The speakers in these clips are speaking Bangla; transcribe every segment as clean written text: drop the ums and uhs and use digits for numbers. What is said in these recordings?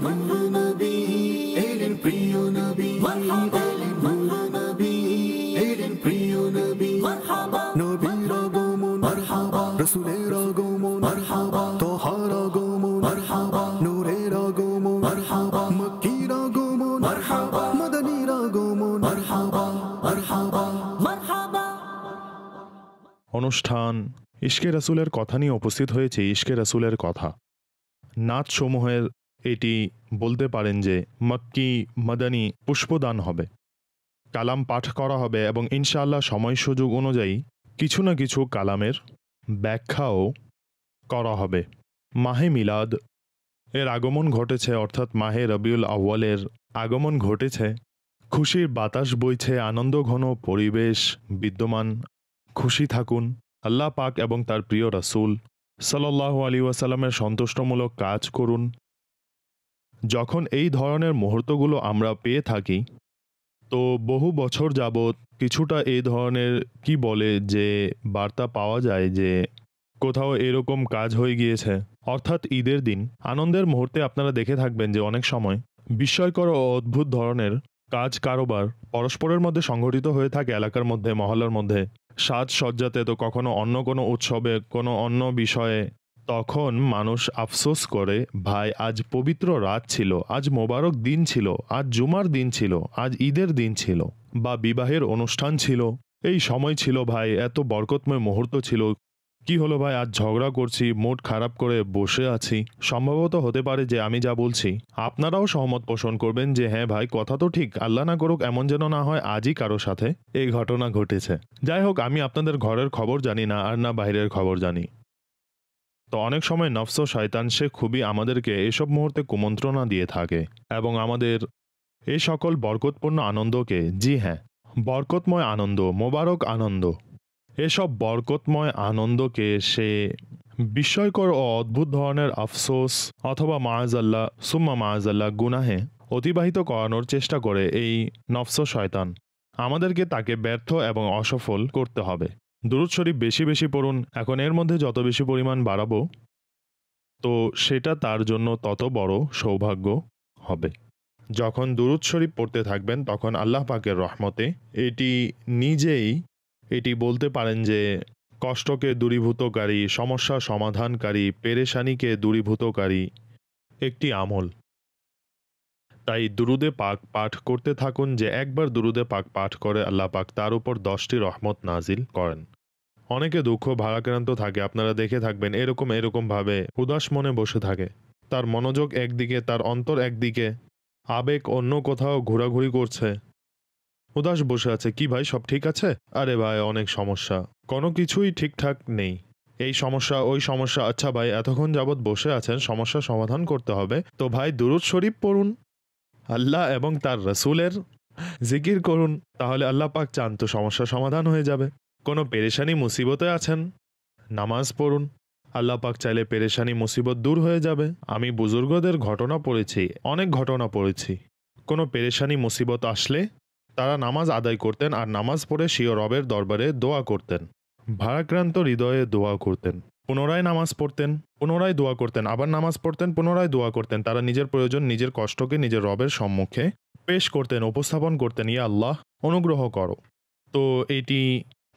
নূর নবী এলেন প্রিয় নবী, এলেন নূর নবী এলেন প্রিয় নবী। নবীর আগমন মারহাবা, রাসূলের আগমন মারহাবা, তাহার আগমন মারহাবা, নূরের আগমন মারহাবা, মক্কির আগমন মারহাবা, মদনীর আগমন মারহাবা মারহাবা মারহাবা। অনুষ্ঠান ইশকে রাসূলের কথা নিয়ে উপস্থিত হয়েছে। ইশকে রাসূলের কথা নাচ সমূহের এটি বলতে পারেন যে মক্কি মদনী পুষ্পদান হবে, কালাম পাঠ করা হবে এবং ইনশাআল্লাহ সময় সুযোগ অনুযায়ী কিছু না কিছু কালামের ব্যাখ্যাও করা হবে। মাহে মিলাদ এর আগমন ঘটেছে, অর্থাৎ মাহে রবিউল আউয়ালের আগমন ঘটেছে। খুশির বাতাস বইছে, আনন্দ ঘন পরিবেশ বিদ্যমান। খুশি থাকুন। আল্লাহ পাক এবং তার প্রিয় রাসূল সাল্লাল্লাহু আলাইহি ওয়াসাল্লামের সন্তুষ্টমূলক কাজ করুন। যখন এই ধরনের মুহূর্তগুলো আমরা পেয়ে থাকি, তো বহু বছর যাবৎ কিছুটা এই ধরনের কি বলে যে বার্তা পাওয়া যায় যে কোথাও এরকম কাজ হয়ে গিয়েছে। অর্থাৎ ঈদের দিন আনন্দের মুহূর্তে আপনারা দেখে থাকবেন যে অনেক সময় বিস্ময়কর ও অদ্ভুত ধরনের কাজ কারবার পরস্পরের মধ্যে সংঘটিত হয়ে থাকে এলাকার মধ্যে, মহল্লার মধ্যে, সাজসজ্জাতে, তো কখনো অন্য কোনো উৎসবে, কোনো অন্য বিষয়ে। তখন মানুষ আফসোস করে, ভাই আজ পবিত্র রাত ছিল, আজ মোবারক দিন ছিল, আজ জুমার দিন ছিল, আজ ঈদের দিন ছিল, বা বিবাহের অনুষ্ঠান ছিল, এই সময় ছিল ভাই, এত বরকতময় মুহূর্ত ছিল, কি হলো ভাই আজ ঝগড়া করছি, মুড খারাপ করে বসে আছি। সম্ভবত হতে পারে যে আমি যা বলছি আপনারাও সহমত পোষণ করবেন যে হ্যাঁ ভাই কথা তো ঠিক, আল্লাহ না করুক এমন যেন না হয় আজই কারো সাথে এই ঘটনা ঘটেছে। যাই হোক, আমি আপনাদের ঘরের খবর জানি না আর না বাইরের খবর জানি। তো অনেক সময় নফস ও শয়তান সে খুবই আমাদেরকে এসব মুহূর্তে কুমন্ত্রণা দিয়ে থাকে এবং আমাদের এই সকল বরকতপূর্ণ আনন্দকে, জি হ্যাঁ বরকতময় আনন্দ, মোবারক আনন্দ, এসব বরকতময় আনন্দকে সে বিস্ময়কর ও অদ্ভুত ধরনের আফসোস অথবা মাআযাল্লাহ সুম্মা মাআযাল্লাহ গুনাহে অতিবাহিত করানোর চেষ্টা করে এই নফস ও শয়তান। আমাদেরকে তাকে ব্যর্থ এবং অসফল করতে হবে। দুরূদ শরীফ বেশি বেশি পড়ুন। এখন এর মধ্যে যত বেশি পরিমাণ বাড়াবো তো সেটা তার জন্য তত বড় সৌভাগ্য হবে। যখন দুরূদ শরীফ পড়তে থাকবেন তখন আল্লাহ পাকের রহমতে এটি বলতে পারেন যে কষ্টকে দূরীভূতকারী, সমস্যা সমাধানকারী, পেরেশানিকে দূরীভূতকারী একটি আমল। তাই দুরুদে পাক পাঠ করতে থাকুন। যে একবার দুরুদে পাক পাঠ করে আল্লাহ পাক তার উপর 10টি রহমত নাজিল করেন। অনেকে দুঃখ ভারাক্রান্ত থাকে, আপনারা দেখে থাকবেন এরকমভাবে উদাস মনে বসে থাকে, তার মনোযোগ একদিকে, তার অন্তর একদিকে, আবেগ অন্য কোথাও ঘোরাঘুরি করছে, উদাস বসে আছে। কি ভাই সব ঠিক আছে? আরে ভাই অনেক সমস্যা, কোনো কিছুই ঠিকঠাক নেই, এই সমস্যা ওই সমস্যা। আচ্ছা ভাই এতক্ষণ যাবৎ বসে আছেন, সমস্যা সমাধান করতে হবে, তো ভাই দুরূদ শরীফ পড়ুন, আল্লাহ এবং তার রাসূলের জিকির করুন, তাহলে আল্লাহ পাক চান তো সমস্যা সমাধান হয়ে যাবে। কোনো পেরেশানি মুসিবতে আছেন, নামাজ পড়ুন, আল্লাহ পাক চাইলে পেরেশানি মুসিবত দূর হয়ে যাবে। আমি বুজুর্গদের ঘটনা পড়েছি, অনেক ঘটনা পড়েছি। কোনো পেরেশানি মুসিবত আসলে তারা নামাজ আদায় করতেন আর নামাজ পড়ে স্বীয় রবের দরবারে দোয়া করতেন, ভারাক্রান্ত হৃদয়ে দোয়া করতেন, পুনরায় নামাজ পড়তেন, পুনরায় দোয়া করতেন, আবার নামাজ পড়তেন, পুনরায় দোয়া করতেন। তারা নিজের প্রয়োজন, নিজের কষ্টকে নিজের রবের সম্মুখে পেশ করতেন, উপস্থাপন করতেন, ইয়া আল্লাহ অনুগ্রহ করো। তো এটি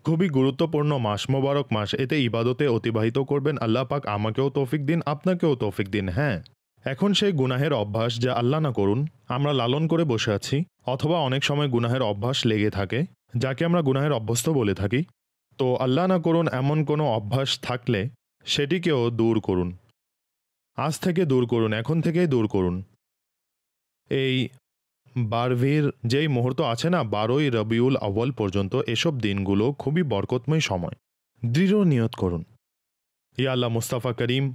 খুবই গুরুত্বপূর্ণ মাস, মোবারক মাস, এতে ইবাদতে অতিবাহিত করবেন। আল্লাহ পাক আমাকেও তৌফিক দিন, আপনাকেও তৌফিক দিন। হ্যাঁ, এখন সেই গুনাহের অভ্যাস যা আল্লাহ না করুন আমরা লালন করে বসে আছি, অথবা অনেক সময় গুনাহের অভ্যাস লেগে থাকে যাকে আমরা গুনাহের অভ্যস্ত বলে থাকি, তো আল্লাহ না করুন এমন কোনো অভ্যাস থাকলে সেটিকেও দূর করুন, আজ থেকে দূর করুন, এখন থেকেই দূর করুন। এই বারভির যেই মুহূর্ত আছে না, 12ই রবিউল আউয়াল পর্যন্ত, এসব দিনগুলো খুবই বরকতময় সময়। দৃঢ় নিয়ত করুন, ইয়া আল্লাহ মুস্তাফা করিম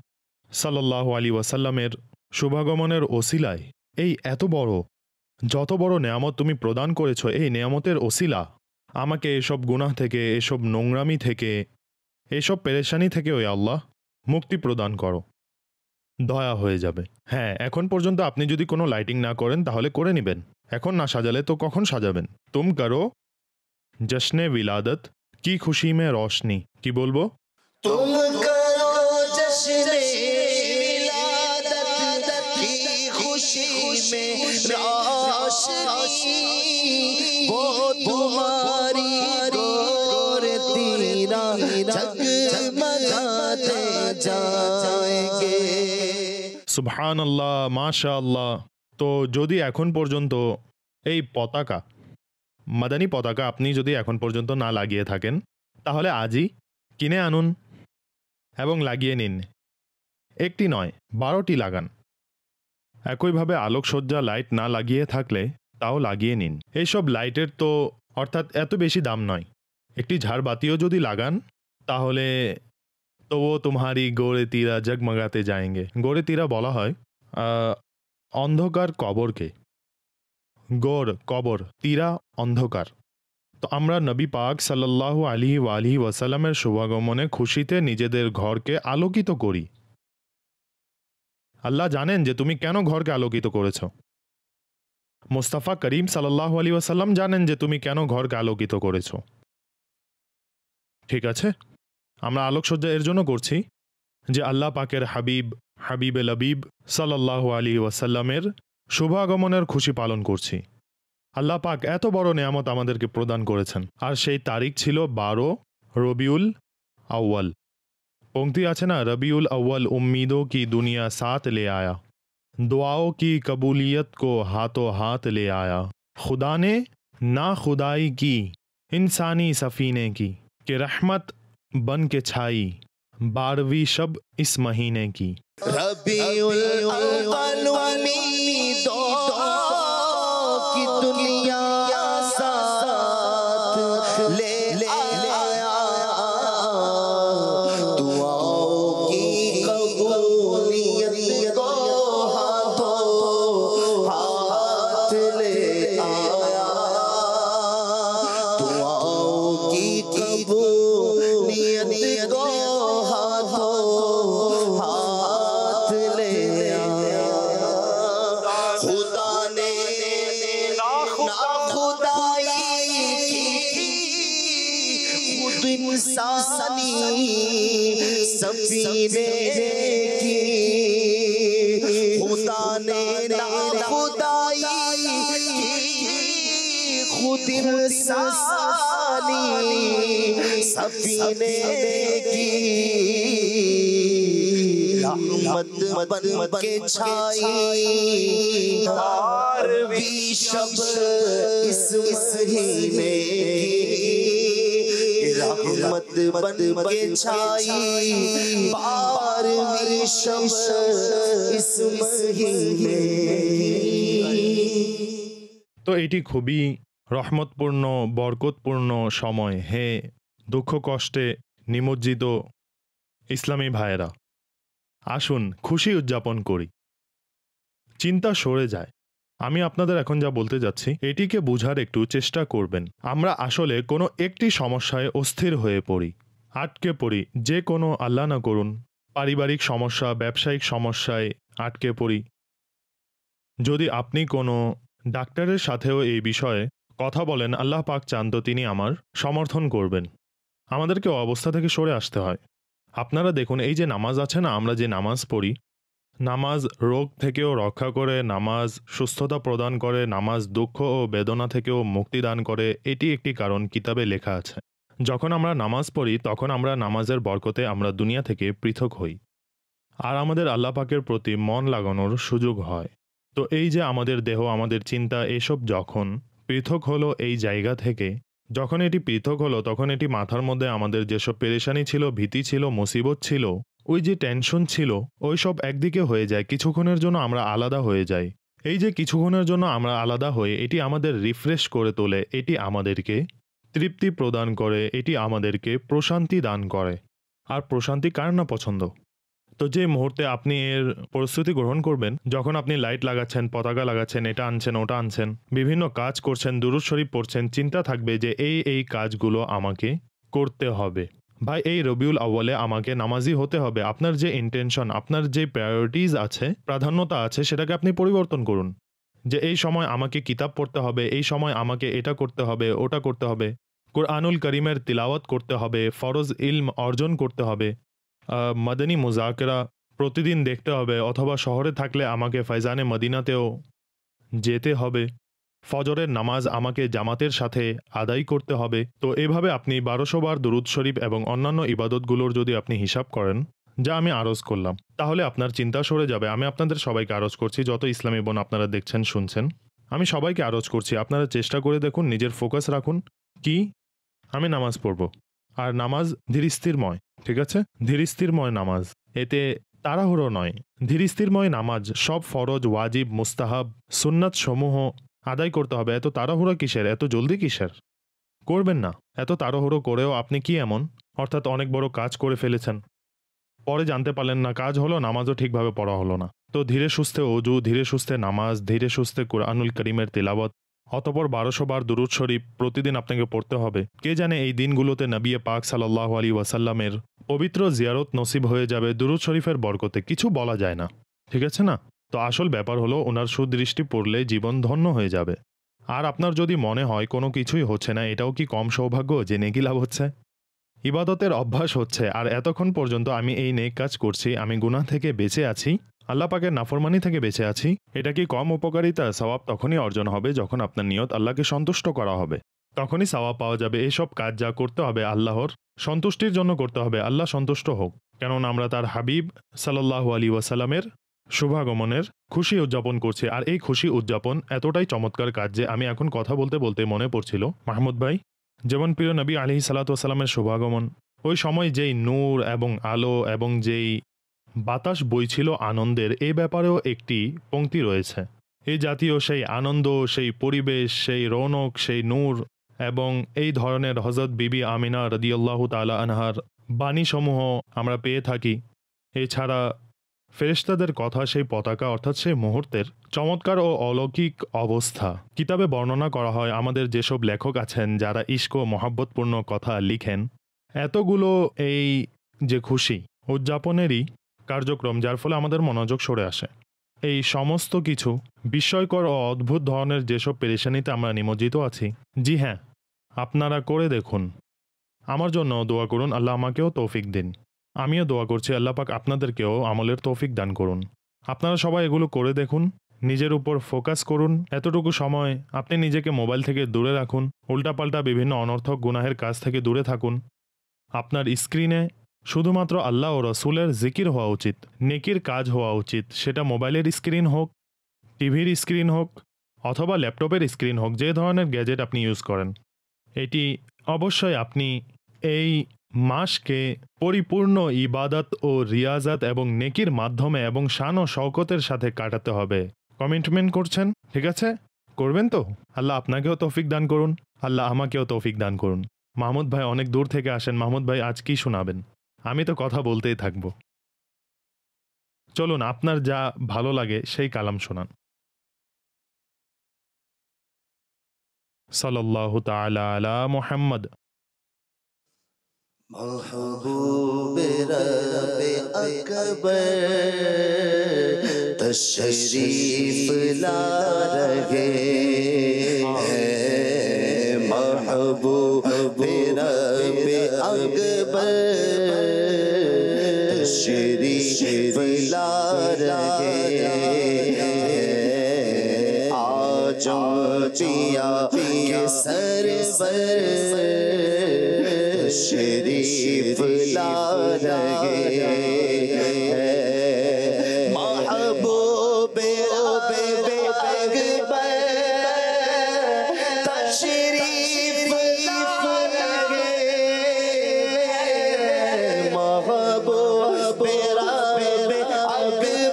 সাল্লাল্লাহু আলাইহি ওয়াসাল্লামের শুভাগমনের ওসিলায় এই এত বড়, যত বড় নেয়ামত তুমি প্রদান করেছ, এই নেয়ামতের ওসিলা আমাকে এসব গুনাহ থেকে, এসব নোংরামি থেকে, এসব পেরেশানি থেকে ওই আল্লাহ মুক্তি প্রদান করো, দয়া হয়ে যাবে। হ্যাঁ, এখন পর্যন্ত আপনি যদি কোনো লাইটিং না করেন তাহলে করে নেবেন, এখন না সাজালে তো কখন সাজাবেন। তুম করো জশ্নে विलादत की खुशी में रोशनी, কি বলবো? तुम करो जश्ने विलादत की खुशी में रोशनी वो तुम्हारी गोर तीरा जगमगाते जाएंगे। সুবহানাল্লাহ, মাশাআল্লাহ। তো যদি এখন পর্যন্ত এই পতাকা, মাদানী পতাকা আপনি যদি এখন পর্যন্ত না লাগিয়ে থাকেন, তাহলে আজই কিনে আনুন এবং লাগিয়ে নিন। একটি নয়, 12টি লাগান। একইভাবে আলোকসজ্জা লাইট না লাগিয়ে থাকলে তাও লাগিয়ে নিন। এইসব লাইটের তো অর্থাৎ এত বেশি দাম নয়। একটি ঝাড়বাতিও যদি লাগান তাহলে তো ও তোমারি গোড়ে তীরা জগমগাতে যায়েঙ্গে। গোড়ে তীরা বলা হয় অন্ধকার কবরকে। গোড় কবর, তীরা অন্ধকার। তো আমরা নবী পাক সাল্লাল্লাহু আলাইহি ওয়াসাল্লামের শুভাগমনে খুশিতে নিজেদের ঘরকে আলোকিত করি। আল্লাহ জানেন যে তুমি কেন ঘরকে আলোকিত করেছ। মুস্তাফা করিম সাল্লাল্লাহু আলাইহি ওয়াসাল্লাম জানেন যে তুমি কেন ঘরকে আলোকিত করেছ। ঠিক আছে, আমরা আলোকসজ্জা এর জন্য করছি যে আল্লাহ পাকের হাবিবে লবিব সাল্লাল্লাহু আলাইহি ওয়াসাল্লামের শুভাগমনের খুশি পালন করছি। আল্লাহ পাক এত বড় নেয়ামত আমাদেরকে প্রদান করেছেন। আর সেই তারিখ ছিল 12 রবিউল আউয়াল। पंक्ति আছে না, रबीउल अव्वल उम्मीदों की दुनिया साथ ले आया, दुआओं की कबूलियत को हाथों हाथ ले आया, खुदा ने ना खुदाई की इंसानी सफ़ीने की, कि रहमत बन के छाई 12वीं शब इस महीने की। रबीउल अव्वल उम्मीदों की दुनिया साथ ले आया, दुआओं की कबूलियत को हाथों हाथ ले आया, दुआओं की कबूलियत को हाथों हाथ ले आया। खुदा ने ना खुदाई की खुद इंसानी सफीने की, खुदा ने ना खुदाई की खुद इंसानी सफीने की, रहमत बन के छाई 12वीं शब इस महीने की, रहमत बन के छाई 12वीं शब इस महीने की। তো এটি খুবই রহমতপূর্ণ বরকতপূর্ণ সময়। হে দুঃখ কষ্টে নিমজ্জিত ইসলামী ভাইয়েরা, আসুন খুশি উদযাপন করি, চিন্তা সরে যায়। আমি আপনাদের এখন যা বলতে যাচ্ছি এটিকে বোঝার একটু চেষ্টা করবেন। আমরা আসলে কোনো একটি সমস্যায় অস্থির হয়ে পড়ি, আটকে পড়ি। যে কোনো, আল্লাহ না করুন, পারিবারিক সমস্যা, ব্যবসায়িক সমস্যায় আটকে পড়ি। যদি আপনি কোনো ডাক্তারের সাথেও এই বিষয়ে কথা বলেন, আল্লাহ পাক চান তো তিনি আমার সমর্থন করবেন। আমাদেরকে অবস্থা থেকে সরে আসতে হয়। আপনারা দেখুন, এই যে নামাজ আছে না, আমরা যে নামাজ পড়ি, নামাজ রোগ থেকেও রক্ষা করে, নামাজ সুস্থতা প্রদান করে, নামাজ দুঃখ ও বেদনা থেকেও মুক্তি দান করে। এটি একটি কারণ কিতাবে লেখা আছে। যখন আমরা নামাজ পড়ি তখন আমরা নামাজের বরকতে আমরা দুনিয়া থেকে পৃথক হই আর আমাদের আল্লাহ পাকের প্রতি মন লাগানোর সুযোগ হয়। তো এই যে আমাদের দেহ, আমাদের চিন্তা, এসব যখন পৃথক হলো এই জায়গা থেকে, যখন এটি পৃথক হলো তখন এটি মাথার মধ্যে আমাদের যেসব পেরেশানি ছিল, ভীতি ছিল, মুসিবত ছিল, ওই যে টেনশন ছিল, ওই সব একদিকে হয়ে যায়। কিছুক্ষণের জন্য আমরা আলাদা হয়ে যাই। এই যে কিছুক্ষণের জন্য আমরা আলাদা হয়ে, এটি আমাদের রিফ্রেশ করে তোলে, এটি আমাদেরকে তৃপ্তি প্রদান করে, এটি আমাদেরকে প্রশান্তি দান করে। আর প্রশান্তি কার না পছন্দ? তো যে মুহূর্তে আপনি এর প্রস্তুতি গ্রহণ করবেন, যখন আপনি লাইট লাগাচ্ছেন, পতাকা লাগাচ্ছেন, এটা আনছেন, ওটা আনছেন, বিভিন্ন কাজ করছেন, দুরূদ শরীফ পড়ছেন, চিন্তা থাকবে যে এই কাজগুলো আমাকে করতে হবে। ভাই, এই রবিউল আউয়ালে আমাকে নামাজি হতে হবে। আপনার যে ইন্টেনশন, আপনার যে প্রায়োরিটিজ আছে, প্রাধান্যতা আছে, সেটাকে আপনি পরিবর্তন করুন। যে এই সময় আমাকে কিতাব পড়তে হবে, এই সময় আমাকে এটা করতে হবে, ওটা করতে হবে, কুরআনুল করিমের তিলাওয়াত করতে হবে, ফরজ ইলম অর্জন করতে হবে, মাদানী মুজাকরা প্রতিদিন দেখতে হবে, অথবা শহরে থাকলে আমাকে ফাইজানে মদিনাতেও যেতে হবে। ফজরের নামাজ আমাকে জামাতের সাথে আদায় করতে হবে। তো এভাবে আপনি 1200 বার দুরুদ শরীফ এবং অন্যান্য ইবাদতগুলোর যদি আপনি হিসাব করেন, যা আমি আরজ করলাম, তাহলে আপনার চিন্তা সরে যাবে। আমি আপনাদের সবাইকে আরজ করছি, যত ইসলামী বোন আপনারা দেখছেন শুনছেন, আমি সবাইকে আরজ করছি, আপনারা চেষ্টা করে দেখুন, নিজের ফোকাস রাখুন কি আমি নামাজ পড়ব। আর নামাজ ধীরস্থিরময়, ঠিক আছে? ধীরস্থিরময় নামাজ, এতে তাড়াহুড়ো নয়। ধীরস্থিরময় নামাজ সব ফরজ, ওয়াজিব, মুস্তাহাব, সুন্নাত সমূহ আদায় করতে হবে। এত তাড়াহুড়ো কিসের, এত জলদি কিসের? করবেন না। এত তাড়াহুড়ো করেও আপনি কি এমন, অর্থাৎ অনেক বড় কাজ করে ফেলেছেন, পরে জানতে পারলেন না, কাজ হলো, নামাজও ঠিকভাবে পড়া হলো না। তো ধীরে সুস্থে অজু, ধীরে সুস্থে নামাজ, ধীরে সুস্থে কুরআনুল করিমের তিলাওয়াত, অতপর 1200 বার দুরুদ শরীফ প্রতিদিন আপনাকে পড়তে হবে। কে জানে এই দিনগুলোতে নবী পাক সাল্লাল্লাহু আলাইহি ওয়াসাল্লামের পবিত্র জিয়ারত নসিব হয়ে যাবে দুরুদ শরীফের বরকতে। কিছু বলা যায় না, ঠিক আছে না? তো আসল ব্যাপার হলো ওনার সুদৃষ্টি পড়লে জীবন ধন্য হয়ে যাবে। আর আপনার যদি মনে হয় কোনো কিছুই হচ্ছে না, এটাও কি কম সৌভাগ্য যে নেকি লাভ হচ্ছে? ইবাদতের অভ্যাস হচ্ছে, আর এতক্ষণ পর্যন্ত আমি এই নেক কাজ করছি, আমি গুনাহ থেকে বেঁচে আছি, আল্লাহ পাকের নাফরমানি থেকে বেঁচে আছি, এটা কি কম উপকারিতা? সওয়াব তখনই অর্জন হবে যখন আপনার নিয়ত আল্লাহকে সন্তুষ্ট করা হবে, তখনই সওয়াব পাওয়া যাবে। এইসব কাজ যা করতে হবে আল্লাহর সন্তুষ্টির জন্য করতে হবে, আল্লাহ সন্তুষ্ট হোক। কেননা আমরা তার হাবিব সাল্লাল্লাহু আলাইহি ওয়াসাল্লামের শুভাগমনের খুশি উদযাপন করছি। আর এই খুশি উদযাপন এতটাই চমৎকার কাজ যে আমি এখন কথা বলতে বলতে মনে পড়ছিল, মাহমুদ ভাই, যেমন প্রিয় নবী আলাইহিস সালাতু ওয়াসাল্লামের শুভাগমন, ওই সময় যেই নূর এবং আলো এবং যেই বাতাস বইছিল আনন্দের, এ ব্যাপারেও একটি পংক্তি রয়েছে। এই জাতীয় সেই আনন্দ, সেই পরিবেশ, সেই রৌনক, সেই নূর এবং এই ধরনের হযরত বিবি আমিনা রাদিয়াল্লাহু তাআলা আনহার বাণীসমূহ আমরা পেয়ে থাকি। এছাড়া ফেরেশতাদের কথা, সেই পতাকা, অর্থাৎ সেই মুহূর্তের চমৎকার ও অলৌকিক অবস্থা কিতাবে বর্ণনা করা হয়। আমাদের যেসব লেখক আছেন যারা ইশক ও মহাব্বতপূর্ণ কথা লিখেন, এতগুলো এই যে খুশি উদযাপনেরই কার্যক্রম, যার ফলে আমাদের মনোযোগ সরে আসে। এই সমস্ত কিছু বিস্ময়কর ও অদ্ভুত ধরনের যেসব পেরেশানিতে আমরা নিমজ্জিত আছি, জি হ্যাঁ, আপনারা করে দেখুন। আমার জন্য দোয়া করুন, আল্লাহ আমাকেও তৌফিক দিন। আমিও দোয়া করছি আল্লাহ পাক আপনাদেরকেও আমলের তৌফিক দান করুন। আপনারা সবাই এগুলো করে দেখুন, নিজের উপর ফোকাস করুন। এতটুকু সময় আপনি নিজেকে মোবাইল থেকে দূরে রাখুন, উল্টাপাল্টা বিভিন্ন অনর্থক গুনাহের কাজ থেকে দূরে থাকুন। আপনার স্ক্রিনে শুধুমাত্র আল্লাহ ও রসুলের জিকির হওয়া উচিত, নেকির কাজ হওয়া উচিত। সেটা মোবাইলের স্ক্রিন হোক, টিভির স্ক্রিন হোক, অথবা ল্যাপটপের স্ক্রিন হোক, যে ধরনের গ্যাজেট আপনি ইউজ করেন, এটি অবশ্যই আপনি এই মাসকে পরিপূর্ণ ইবাদত ও রিয়াজাত এবং নেকির মাধ্যমে এবং শান ও শওকতের সাথে কাটাতে হবে। কমিটমেন্ট করছেন? ঠিক আছে, করবেন তো? আল্লাহ আপনাকেও তৌফিক দান করুন, আল্লাহ আমাকেও তৌফিক দান করুন। মাহমুদ ভাই অনেক দূর থেকে আসেন। মাহমুদ ভাই আজ কি শোনাবেন? আমি তো কথা বলতেই থাকব। চলুন, আপনার যা ভালো লাগে সেই কালাম শোনান। সাল্লাল্লাহু তাআলা আলা মুহাম্মদ। महबूब रब अकबर तशरीफ ला रहे हैं, महबूब रब अकबर तशरीफ ला रहे हैं। आज पिया के सरवर शरीफ ला रहे हैं, महबूब अकबर तशरीफ ला रहे हैं, महबूब अकबर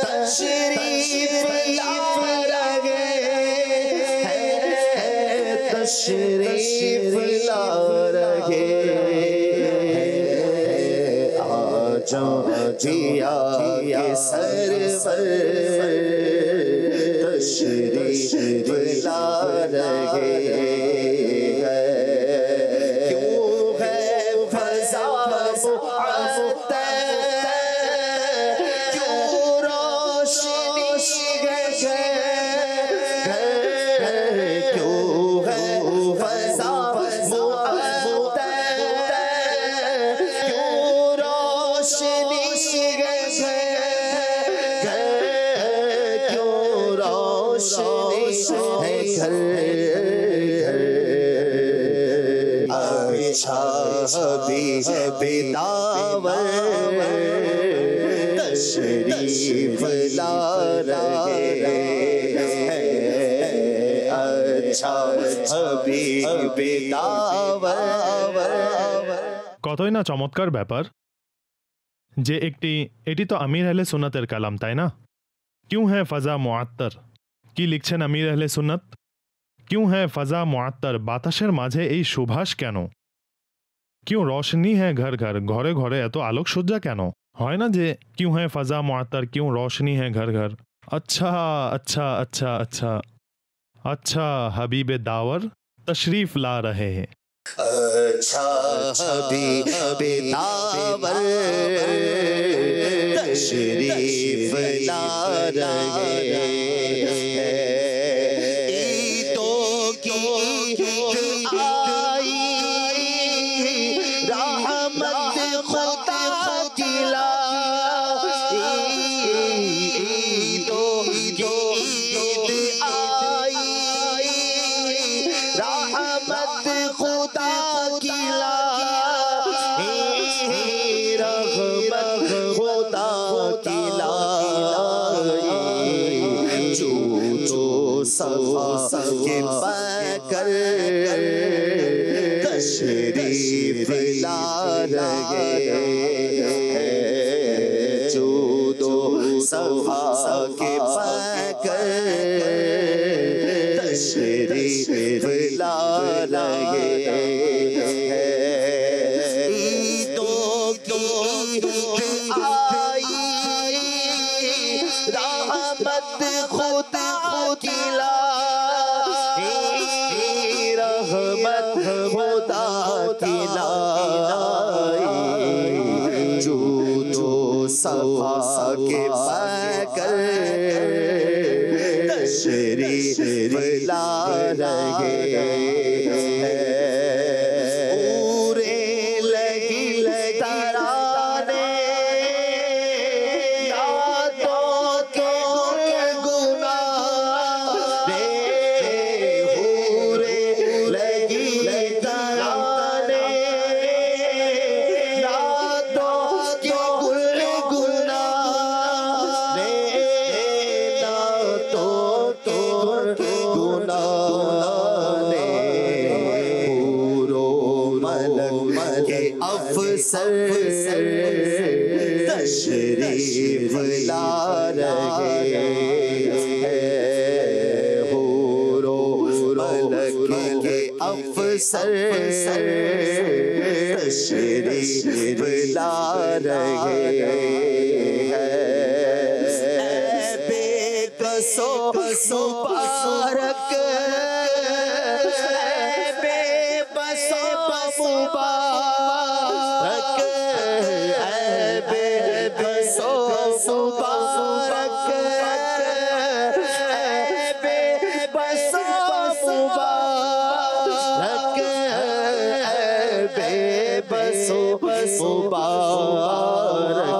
तशरीफ ला रहे हैं, तशरीफ ला रहे हैं। आज जिया के सरवर तशरीफ ला रहे हैं। क्यों है फज़ा मुअत्तल, क्यों रोशनी है, क्यों है फज़ा मुअत्तल, क्यों रोशनी روشنی ہے گھر اچھا حبیب داور تشریف لا رہے اچھا حبیب داور কতই না চমৎকার ব্যাপার যে এটি তো আমির আহলে সুন্নাতের কালাম তাই না क्यों है फजा मुआत्तर কি লিখছেন আমির আহলে সুন্নাত क्यों है फजा मुआत्तर বাতাসের মাঝে এই সুভাষ কেন क्यों रोशनी है घर घर ঘরে ঘরে এত আলোকসজ্জা কেন হয় না যে क्यों है फजा मुआत्तर क्यों रोशनी है घर घर अच्छा अच्छा अच्छा अच्छा अच्छा हबीब दावर तशरीफ ला रहे हैं اچھا حبیب داور تشریف لا رہے عیدوں کی آئی رحمت خدا کی عیدوں کی عید آئی رحمت خدا کی رحمت خدا کی جو صفا کے پیکر تشریف لا رہے جو صفا کے پیکر تشریف لا رہے عیدوں کی آئی رحمت خدا کی رحمت خدا کی جو صفا کے پیکر تشریف لا رہے پورے لگی ترانے یادوں کے گناہ پورے لگی ترانے یادوں کے گناہ افسر تشریف لا رہے حور و ملک کے افسر تشریف لا رہے بے کسو مبارک بے بسو مبارک بے بسو مبارک بے بسو مبارک بے بسو مبارک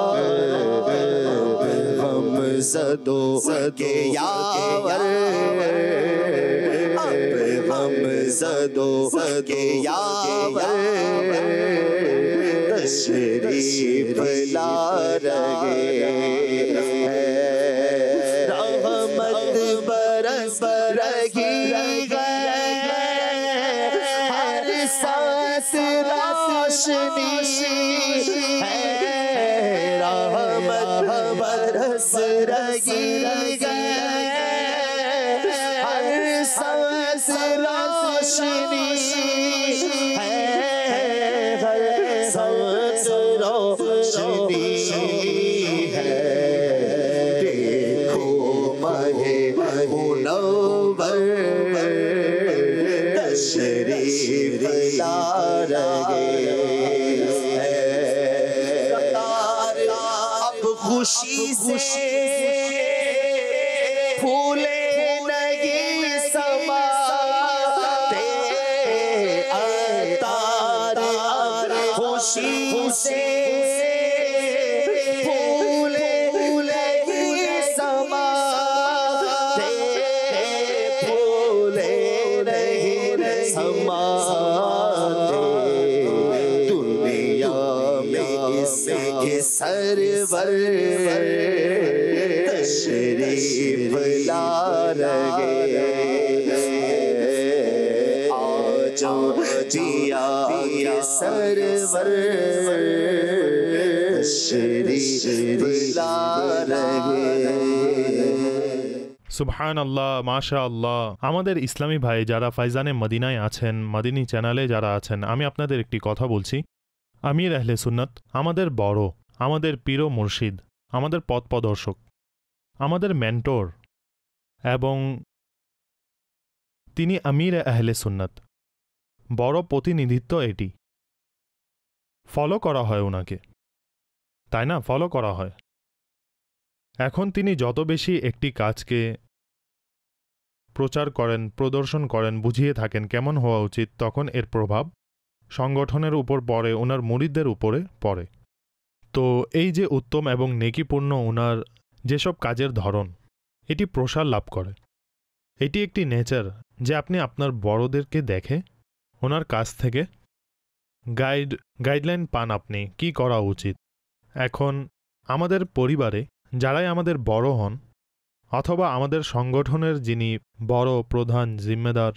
غم زدوں کے یاور غم زدوں کے یاور تشریف لا رہے رحمت برس رہی ہے ہر سانس روشنی ہے رحمت برس رہی ہے ہر سانس روشنی ہے ہر سانس روشنی ہے دیکھو ماہ منور تشریف لا رہے اب خوشی سے پھولے نہیں سماتے फरमाते दुनिया में इसके सरवर तशरीफ ला रहे आज जिया के सरवर तशरीफ ला रहे। সুবহান আল্লাহ, মাশা আল্লাহ। আমাদের ইসলামী ভাই যারা ফাইজানে মদিনায় আছেন, মদিনী চ্যানেলে যারা আছেন, আমি আপনাদের একটি কথা বলছি। আমির আহলে সুন্নাত আমাদের বড়, আমাদের পীর ও মুর্শিদ, আমাদের পথ প্রদর্শক, আমাদের মেন্টর, এবং তিনি আমির আহলে সুন্নাত। বড় প্রতিনিধিত্ব এটি। ফলো করা হয় ওনাকে, তাই না? ফলো করা হয়। এখন তিনি যত বেশি একটি কাজকে প্রচার করেন, প্রদর্শন করেন, বুঝিয়ে থাকেন কেমন হওয়া উচিত, তখন এর প্রভাব সংগঠনের উপর পড়ে, ওনার মুরিদদের উপরে পড়ে। তো এই যে উত্তম এবং নেকিপূর্ণ ওনার যেসব কাজের ধরন, এটি প্রসার লাভ করে। এটি একটি নেচার যে আপনি আপনার বড়দেরকে দেখে ওনার কাছ থেকে গাইডলাইন পান আপনি কি করা উচিত। এখন আমাদের পরিবারে যারাই আমাদের বড় হন অথবা আমাদের সংগঠনের যিনি বড় প্রধান জিম্মেদার,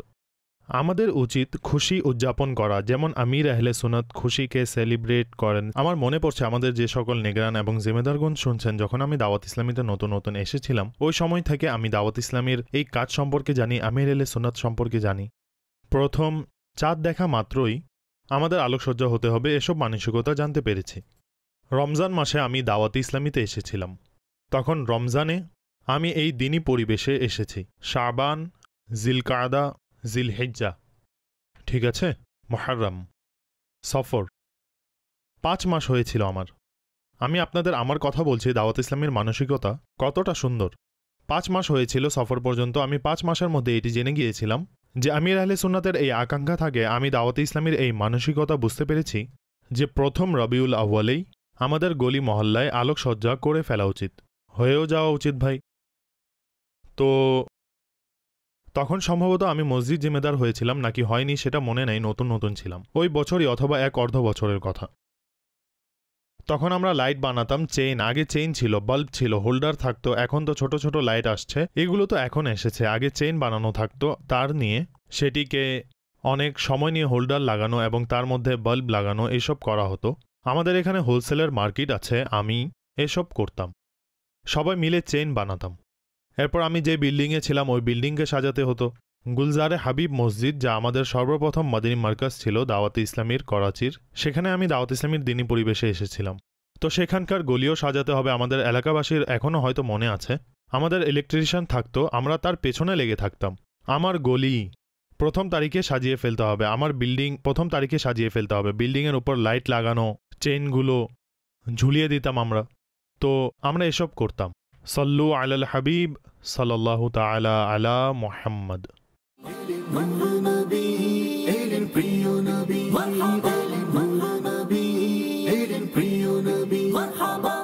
আমাদের উচিত খুশি উদযাপন করা। যেমন আমির আহলে সুন্নাত খুশিকে সেলিব্রেট করেন। আমার মনে পড়ছে আমাদের যে সকল নেগরান এবং জিম্মেদারগণ শুনছেন, যখন আমি দাওয়াত ইসলামীতে নতুন নতুন এসেছিলাম, ওই সময় থেকে আমি দাওয়াত ইসলামীর এই কাজ সম্পর্কে জানি, আমির আহলে সুন্নাত সম্পর্কে জানি। প্রথম চাঁদ দেখা মাত্রই আমাদের আলোকসজ্জা হতে হবে, এসব মানসিকতা জানতে পেরেছি। রমজান মাসে আমি দাওয়াত ইসলামীতে এসেছিলাম। তখন রমজানে আমি এই দিনই পরিবেশে এসেছি। শাবান, জিলকাদা, জিলহিজ্জা, ঠিক আছে, মুহররম, সফর, 5 মাস হয়েছিল আমার। আমি আপনাদের আমার কথা বলছি, দাওয়াত ইসলামীর মানসিকতা কতটা সুন্দর। 5 মাস হয়েছিল সফর পর্যন্ত। আমি 5 মাসের মধ্যে এটি জেনে গিয়েছিলাম যে আমির আহলে সুন্নাতের এই আকাঙ্ক্ষা থাকে। আমি দাওয়াত ইসলামীর এই মানসিকতা বুঝতে পেরেছি যে প্রথম রবিউল আউয়ালেই আমাদের গলি মহল্লায় আলোকসজ্জা করে ফেলা উচিত, হয়েও যাওয়া উচিত ভাই। তো তখন সম্ভবত আমি মসজিদ জিম্মেদার হয়েছিলাম নাকি হয়নি সেটা মনে নেই, নতুন নতুন ছিলাম। ওই বছরই অথবা এক অর্ধ বছরের কথা। তখন আমরা লাইট বানাতাম, চেইন, আগে চেইন ছিল, বাল্ব ছিল, হোল্ডার থাকতো। এখন তো ছোট ছোট লাইট আসছে, এগুলো তো এখন এসেছে। আগে চেইন বানানো থাকতো, তার নিয়ে সেটিকে অনেক সময় নিয়ে হোল্ডার লাগানো এবং তার মধ্যে বাল্ব লাগানো, এইসব করা হতো। আমাদের এখানে হোলসেলের মার্কেট আছে, আমি এসব করতাম। সবাই মিলে চেইন বানাতাম। এরপর আমি যে বিল্ডিংয়ে ছিলাম ওই বিল্ডিংকে সাজাতে হতো। গুলজারে হাবিব মসজিদ, যা আমাদের সর্বপ্রথম মাদিনী মার্কাজ ছিল দাওয়াতে ইসলামীর করাচির, সেখানে আমি দাওয়াত ইসলামীর দিনী পরিবেশে এসেছিলাম। তো সেখানকার গলিও সাজাতে হবে। আমাদের এলাকাবাসীর এখনও হয়তো মনে আছে, আমাদের ইলেকট্রিশিয়ান থাকতো, আমরা তার পেছনে লেগে থাকতাম। আমার গলি 1ম তারিখে সাজিয়ে ফেলতে হবে, আমার বিল্ডিং 1ম তারিখে সাজিয়ে ফেলতে হবে। বিল্ডিংয়ের উপর লাইট লাগানো, চেইনগুলো ঝুলিয়ে দিতাম আমরা। তো আমরা এসব করতাম। সল্লু আলাল হাবিব সাল্লাল্লাহু তাআলা আলা মুহাম্মদ।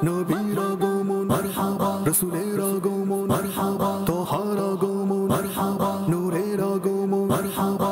নবীর আগমন মারহাবা, রাসূলের আগমন মারহাবা, তোহার আগমন মারহাবা, নূরের আগমন মারহাবা।